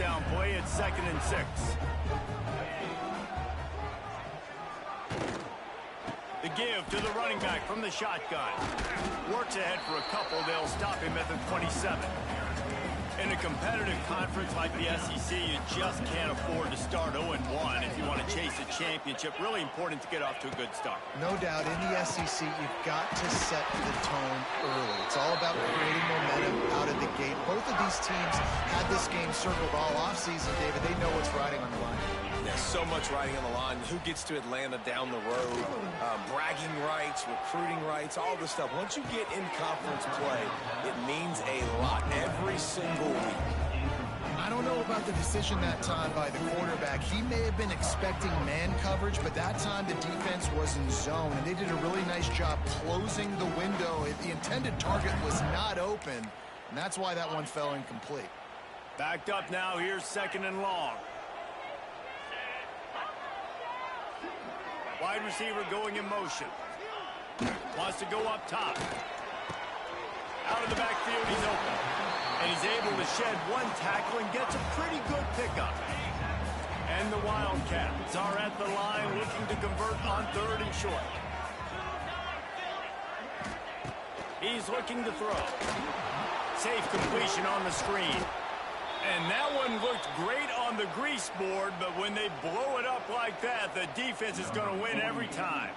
down play at 2nd and 6. The give to the running back from the shotgun. Works ahead for a couple. They'll stop him at the 27. In a competitive conference like the SEC, you just can't afford to start 0-1 if you want to chase a championship. Really important to get off to a good start. No doubt, in the SEC, you've got to set the tone early. It's all about creating momentum out of the gate. Both of these teams had this game circled all offseason, David. They know what's riding on the line. There's so much riding on the line. Who gets to Atlanta down the road, bragging rights, recruiting rights, all this stuff. Once you get in conference play, it means a lot every single week. I don't know about the decision that time by the quarterback. He may have been expecting man coverage, but that time the defense was in zone, and they did a really nice job closing the window. The intended target was not open, and that's why that one fell incomplete. Backed up now. Here's 2nd and long. Wide receiver going in motion. Wants to go up top. Out of the backfield, he's open. And he's able to shed one tackle and gets a pretty good pickup. And the Wildcats are at the line looking to convert on 3rd and short. He's looking to throw. Safe completion on the screen. And that one looked great on the grease board, but when they blow it up like that, the defense is going to win every time.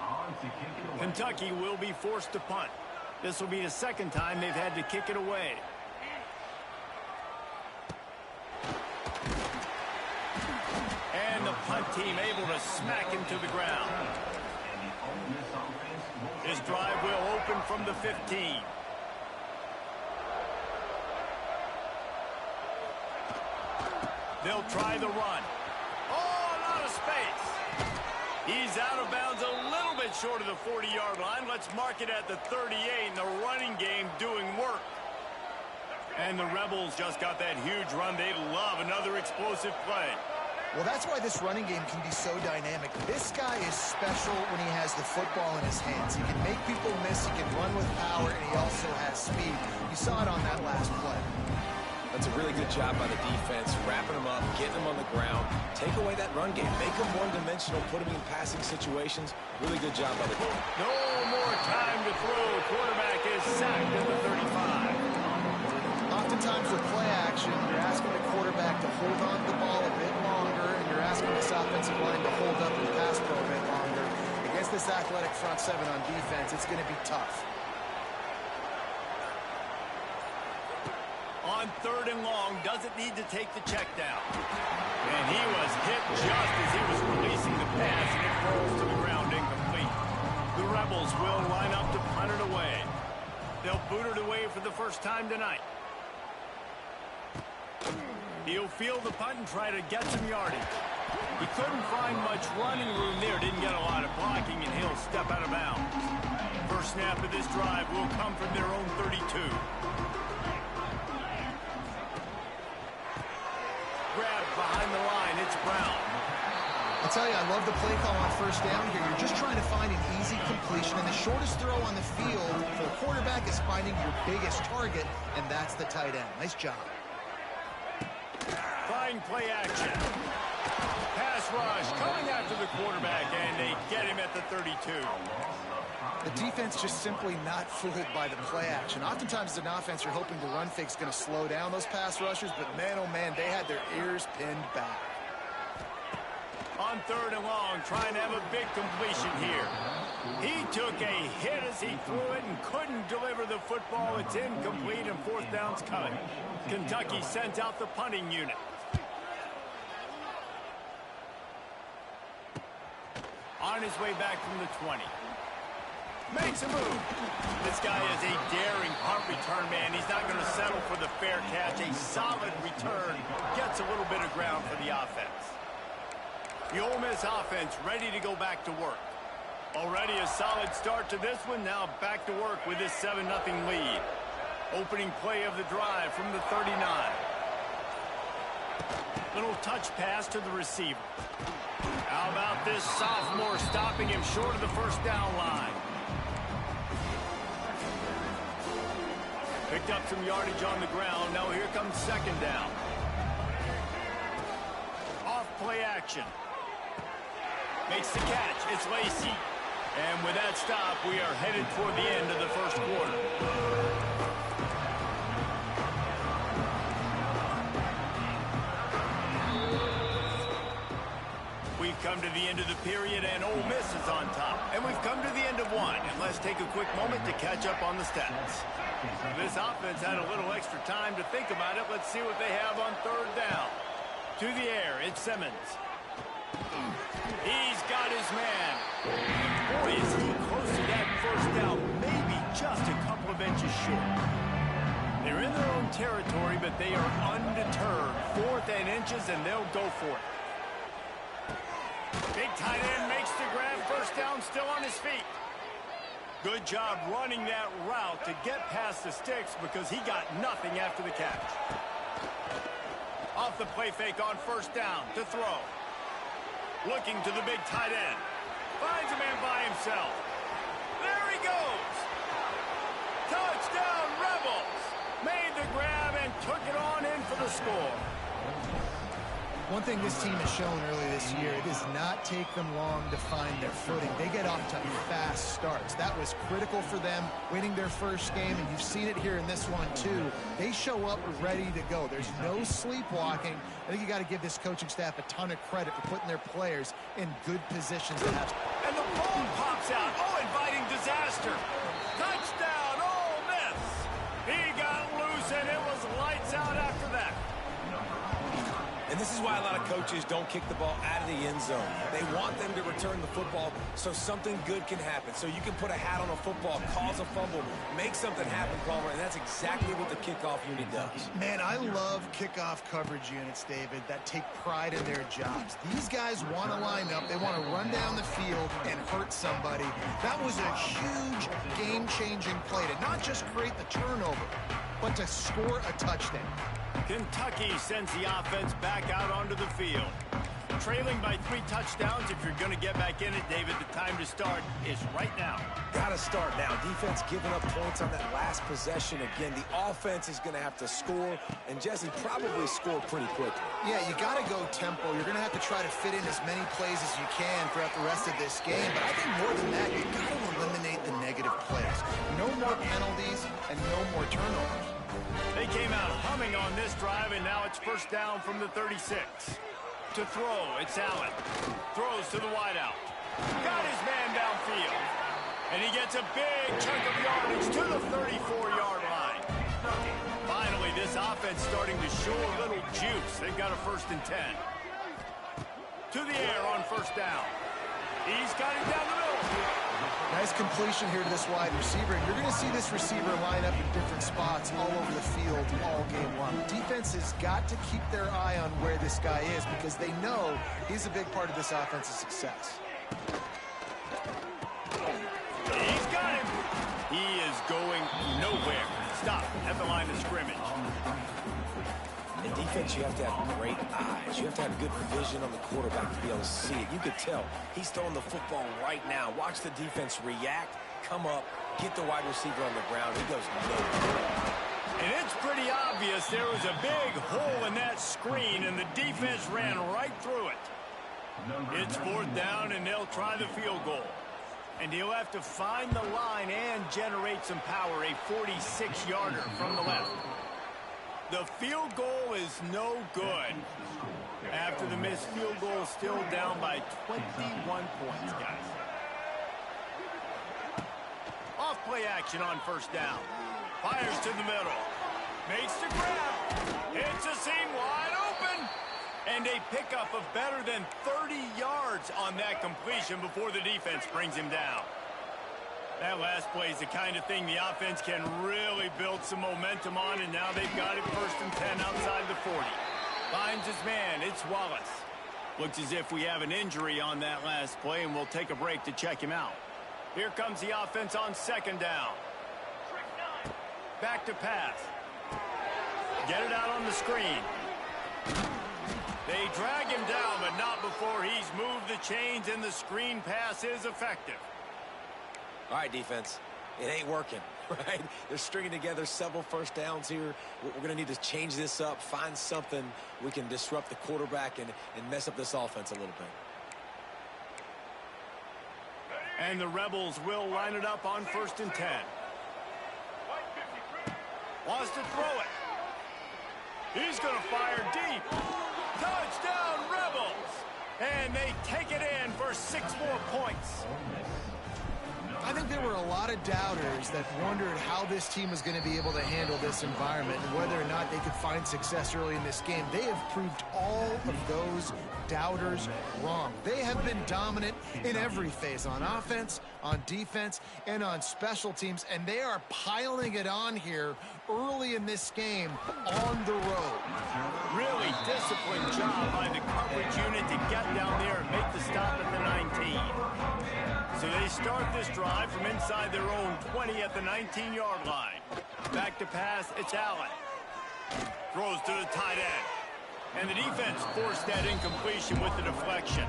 Kentucky will be forced to punt. This will be the 2nd time they've had to kick it away. And the punt team able to smack him to the ground. This drive will open from the 15. They'll try the run. Oh, a lot of space. He's out of bounds a little bit short of the 40-yard line. Let's mark it at the 38, and the running game doing work. And the Rebels just got that huge run. They love another explosive play. Well, that's why this running game can be so dynamic. This guy is special when he has the football in his hands. He can make people miss, he can run with power, and he also has speed. You saw it on that last play. That's a really good job by the defense, wrapping them up, getting them on the ground, take away that run game, make them one-dimensional, put them in passing situations. Really good job by the defense. No more time to throw. Quarterback is sacked at the 35. Oftentimes with play action, you're asking the quarterback to hold on to the ball a bit longer, and you're asking this offensive line to hold up and pass pro a bit longer. Against this athletic front 7 on defense, it's going to be tough. On 3rd and long, doesn't need to take the check down. And he was hit just as he was releasing the pass, and it falls to the ground incomplete. The Rebels will line up to punt it away. They'll boot it away for the first time tonight. He'll field the punt and try to get some yardage. He couldn't find much running room there, didn't get a lot of blocking, and he'll step out of bounds. First snap of this drive will come from their own 32. Grab behind the line, it's Brown. I'll tell you, I love the play call on 1st down here. You're just trying to find an easy completion, and the shortest throw on the field for the quarterback is finding your biggest target, and that's the tight end. Nice job. Fine play action. Pass rush coming after the quarterback, and they get him at the 32. The defense just simply not fooled by the play action. Oftentimes as an offense, you're hoping the run fake's going to slow down those pass rushers, but man, oh man, they had their ears pinned back. On 3rd and long, trying to have a big completion here. He took a hit as he threw it and couldn't deliver the football. It's incomplete, and 4th down's coming. Kentucky sends out the punting unit. On his way back from the 20. Makes a move. This guy is a daring punt return man. He's not going to settle for the fair catch. A solid return. Gets a little bit of ground for the offense. The Ole Miss offense ready to go back to work. Already a solid start to this one. Now back to work with this 7-0 lead. Opening play of the drive from the 39. Little touch pass to the receiver. How about this sophomore stopping him short of the 1st down line? Picked up some yardage on the ground. Now here comes 2nd down. action. Makes the catch. It's Lacey. And with that stop, we are headed toward the end of the first quarter. We've come to the end of the period, and Ole Miss is on top. And we've come to the end of one. And let's take a quick moment to catch up on the stats. This offense had a little extra time to think about it. Let's see what they have on third down. To the air, it's Simmons. He's got his man. Boy, is he close to that first down. Maybe just a couple of inches short. They're in their own territory, but they are undeterred. 4th and inches, and they'll go for it. Big tight end makes the grab. First down, still on his feet. Good job running that route to get past the sticks because he got nothing after the catch. Off the play fake on first down to throw. Looking to the big tight end. Finds a man by himself. There he goes. Touchdown, Rebels. Made the grab and took it on in for the score. One thing this team has shown early this year, it does not take them long to find their footing. They get off to fast starts. That was critical for them winning their first game, and you've seen it here in this one too. They show up ready to go. There's no sleepwalking. I think you got to give this coaching staff a ton of credit for putting their players in good positions to have. And the ball pops out. Oh, inviting disaster. Touchdown, Ole Miss. He got loose, and it was lights out after that. And this is why a lot of coaches don't kick the ball out of the end zone. They want them to return the football so something good can happen. So you can put a hat on a football, cause a fumble, make something happen, Palmer, and that's exactly what the kickoff unit does. Man, I love kickoff coverage units, David, that take pride in their jobs. These guys want to line up. They want to run down the field and hurt somebody. That was a huge game-changing play to not just create the turnover, but to score a touchdown. Kentucky sends the offense back out onto the field. Trailing by 3 touchdowns. If you're going to get back in it, David, the time to start is right now. Got to start now. Defense giving up points on that last possession. Again, the offense is going to have to score, and Jesse probably score pretty quickly. Yeah, you got to go tempo. You're going to have to try to fit in as many plays as you can throughout the rest of this game. But I think more than that, you got to eliminate the negative plays. No more penalties and no more turnovers. They came out humming on this drive, and now it's first down from the 36. To throw, it's Allen. Throws to the wideout. Got his man downfield. And he gets a big chunk of yardage to the 34-yard line. Finally, this offense starting to show a little juice. They've got a 1st and 10. To the air on first down. He's got it down the middle. Nice completion here to this wide receiver. You're going to see this receiver line up in different spots all over the field all game long. Defense has got to keep their eye on where this guy is because they know he's a big part of this offense's success. He's got him. He is going nowhere. Stop at the line of scrimmage. In defense, you have to have great eyes. You have to have good vision on the quarterback to be able to see it. You could tell he's throwing the football right now. Watch the defense react, come up, get the wide receiver on the ground. He goes nowhere. And it's pretty obvious there was a big hole in that screen, and the defense ran right through it. It's 4th down, and they'll try the field goal. And he'll have to find the line and generate some power, a 46-yarder from the left. The field goal is no good. After the missed field goal, still down by 21 points, guys. Off play action on first down. Fires to the middle. Makes the grab. Hits a seam wide open. And a pickup of better than 30 yards on that completion before the defense brings him down. That last play is the kind of thing the offense can really build some momentum on, and now they've got it 1st and 10 outside the 40. Finds his man. It's Wallace. Looks as if we have an injury on that last play, and we'll take a break to check him out. Here comes the offense on 2nd down. Back to pass. Get it out on the screen. They drag him down, but not before he's moved the chains, and the screen pass is effective. All right, defense. It ain't working. right? They're stringing together several first downs here. We're going to need to change this up, find something we can disrupt the quarterback and mess up this offense a little bit. And the Rebels will line it up on 1st and 10. Wants to throw it. He's going to fire deep. Touchdown, Rebels! And they take it in for 6 more points. I think there were a lot of doubters that wondered how this team was going to be able to handle this environment and whether or not they could find success early in this game. They have proved all of those doubters wrong. They have been dominant in every phase, on offense, on defense, and on special teams, and they are piling it on here early in this game on the road. Really disciplined job by the coverage unit to get down there and make the stop at the 19. So they start this drive from inside their own 20 at the 19-yard line. Back to pass, it's Allen. Throws to the tight end. And the defense forced that incompletion with the deflection.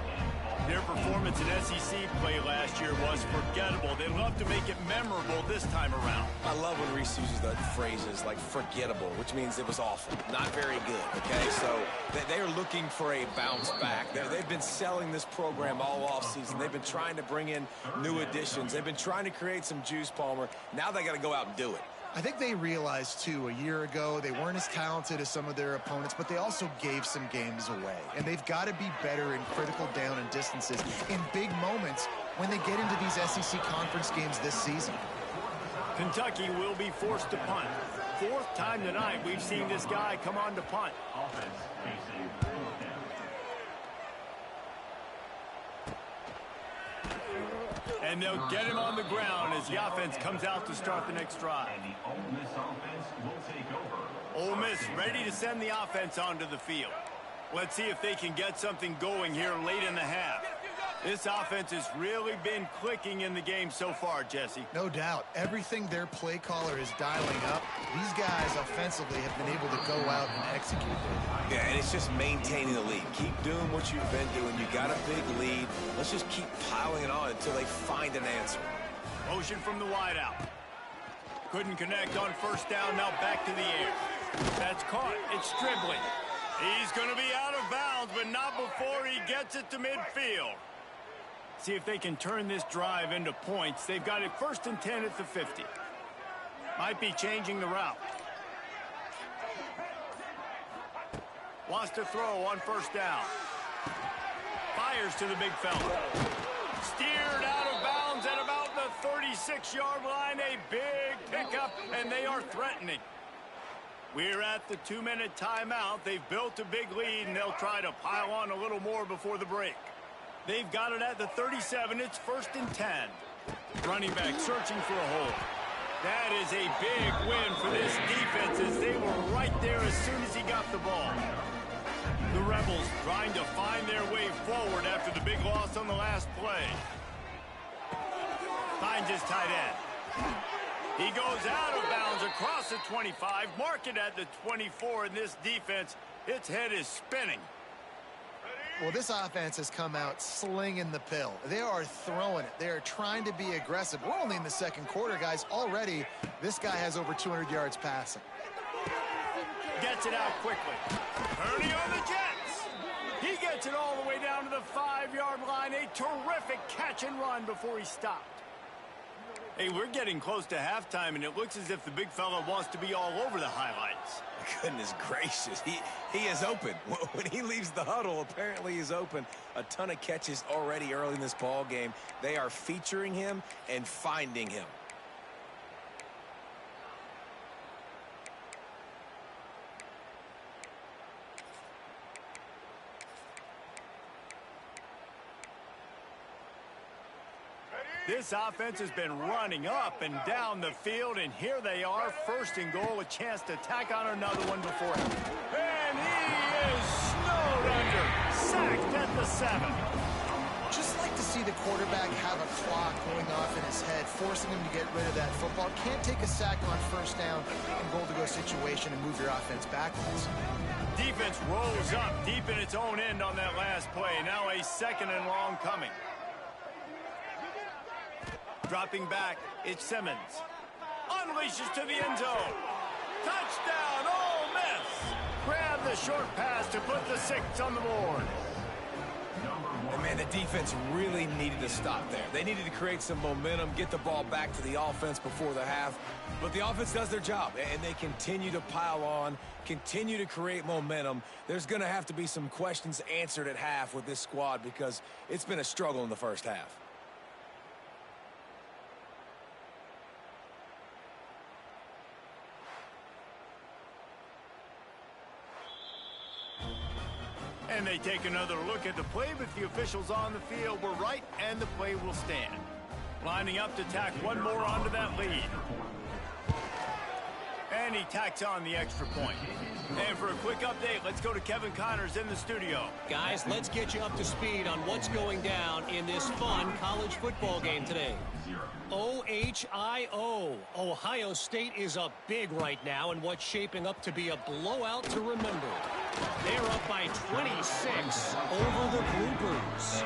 Their performance in SEC play last year was forgettable. They love to make it memorable this time around. I love when Reese uses the phrases like forgettable, which means it was awful, not very good, okay? So they are looking for a bounce back. They've been selling this program all offseason. They've been trying to bring in new additions. They've been trying to create some juice, Palmer. Now they got to go out and do it. I think they realized, too, a year ago they weren't as talented as some of their opponents, but they also gave some games away. And they've got to be better in critical down and distances in big moments when they get into these SEC conference games this season. Kentucky will be forced to punt. 4th time tonight we've seen this guy come on to punt. And they'll get him on the ground as the offense comes out to start the next drive. Ole Miss ready to send the offense onto the field. Let's see if they can get something going here late in the half. This offense has really been clicking in the game so far, Jesse. No doubt. Everything their play caller is dialing up, these guys offensively have been able to go out and execute. Yeah, and it's just maintaining the lead. Keep doing what you've been doing. You got a big lead. Let's just keep piling it on until they find an answer. Motion from the wideout. Couldn't connect on 1st down. Now back to the air. That's caught. It's dribbling. He's going to be out of bounds, but not before he gets it to midfield. See if they can turn this drive into points. They've got it 1st and 10 at the 50. Might be changing the route. Wants to throw on 1st down. Fires to the big fella. Steered out of bounds at about the 36-yard line. A big pickup, and they are threatening. We're at the 2-minute timeout. They've built a big lead, and they'll try to pile on a little more before the break. They've got it at the 37. It's 1st and 10. Running back searching for a hole. That is a big win for this defense as they were right there as soon as he got the ball. The Rebels trying to find their way forward after the big loss on the last play. Finds his tight end. He goes out of bounds across the 25, mark it at the 24, and this defense, its head is spinning. Well, this offense has come out slinging the pill. They are throwing it. They are trying to be aggressive. We're only in the 2nd quarter, guys. Already, this guy has over 200 yards passing. Gets it out quickly. Purdy on the Jets. He gets it all the way down to the 5-yard line. A terrific catch and run before he stopped. Hey, we're getting close to halftime, and it looks as if the big fella wants to be all over the highlights. Goodness gracious, he is open. When he leaves the huddle, apparently he's open. A ton of catches already early in this ball game. They are featuring him and finding him. This offense has been running up and down the field, and here they are, 1st and goal, a chance to tack on another one before him. And he is snowed under, sacked at the 7. Just like to see the quarterback have a clock going off in his head, forcing him to get rid of that football. Can't take a sack on 1st down and goal-to-go situation and move your offense backwards. Defense rolls up deep in its own end on that last play. Now a 2nd and long coming. Dropping back, it's Simmons. Unleashes to the end zone. Touchdown, Ole Miss. Grab the short pass to put the 6 on the board. And man, the defense really needed to stop there. They needed to create some momentum, get the ball back to the offense before the half. But the offense does their job, and they continue to pile on, continue to create momentum. There's going to have to be some questions answered at half with this squad because it's been a struggle in the first half. And they take another look at the play, but the officials on the field were right, and the play will stand. Lining up to tack one more onto that lead. And he tacks on the extra point. And for a quick update, let's go to Kevin Connors in the studio. Guys, let's get you up to speed on what's going down in this fun college football game today. OHIO. Ohio State is up big right now in what's shaping up to be a blowout to remember. They're up by 26 over the Groupers.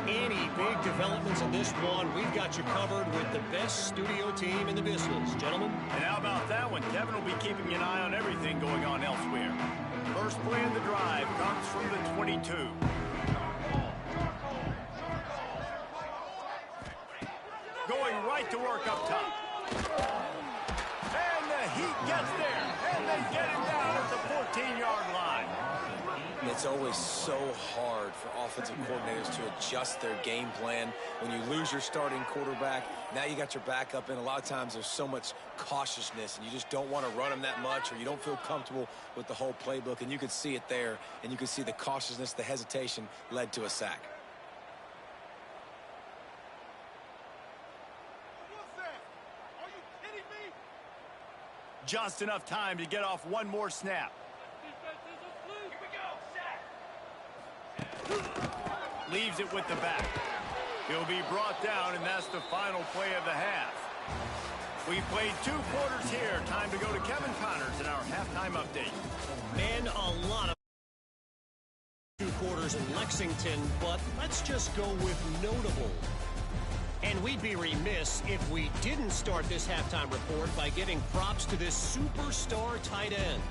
Any big developments in this one, we've got you covered with the best studio team in the business, gentlemen. And how about that one? Kevin will be keeping an eye on everything going on elsewhere. First play of the drive comes from the 22. Going right to work up top. And the Heat gets there. And they get it down at the 14-yard line. It's always so hard for offensive coordinators to adjust their game plan. When you lose your starting quarterback, now you got your backup in. A lot of times there's so much cautiousness, and you just don't want to run them that much, or you don't feel comfortable with the whole playbook. And you could see it there, and you could see the cautiousness, the hesitation led to a sack. Just enough time to get off one more snap. Leaves it with the back. He'll be brought down, and that's the final play of the half. We've played 2 quarters here. Time to go to Kevin Connors in our halftime update. Man, a lot of 2 quarters in Lexington, but let's just go with notable. And we'd be remiss if we didn't start this halftime report by giving props to this superstar tight end.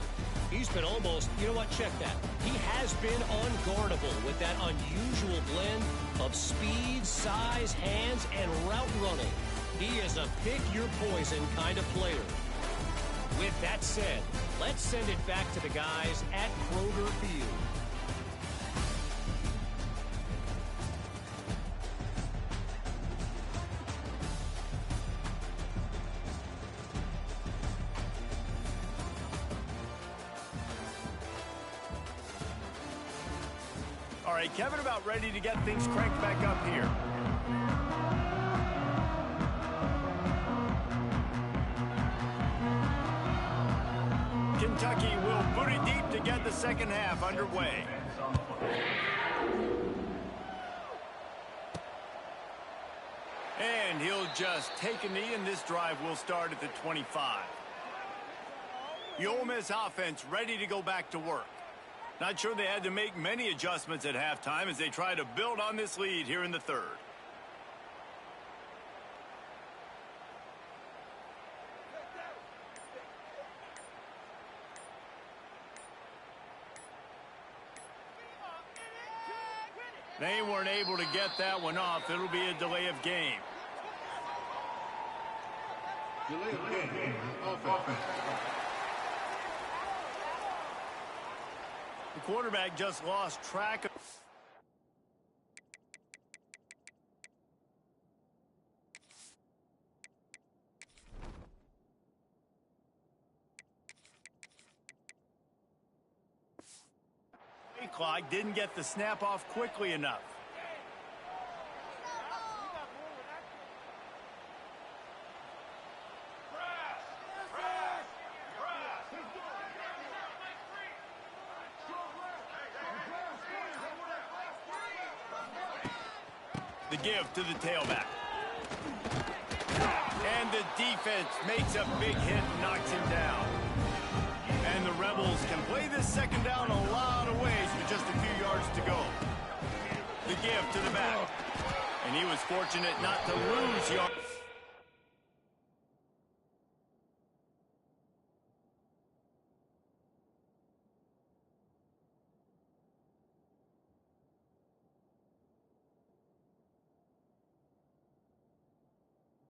He's been almost, you know what, check that. He has been unguardable with that unusual blend of speed, size, hands, and route running. He is a pick-your-poison kind of player. With that said, let's send it back to the guys at Kroger Field. All right, Kevin, about ready to get things cranked back up here. Kentucky will boot it deep to get the second half underway. And he'll just take a knee, and this drive will start at the 25. The Ole Miss offense ready to go back to work. Not sure they had to make many adjustments at halftime as they try to build on this lead here in the third. They weren't able to get that one off. It'll be a delay of game. Delay of game. Offense. The quarterback just lost track of... Play clock didn't get the snap off quickly enough. The give to the tailback. And the defense makes a big hit and knocks him down. And the Rebels can play this second down a lot of ways with just a few yards to go. The give to the back. And he was fortunate not to lose yards.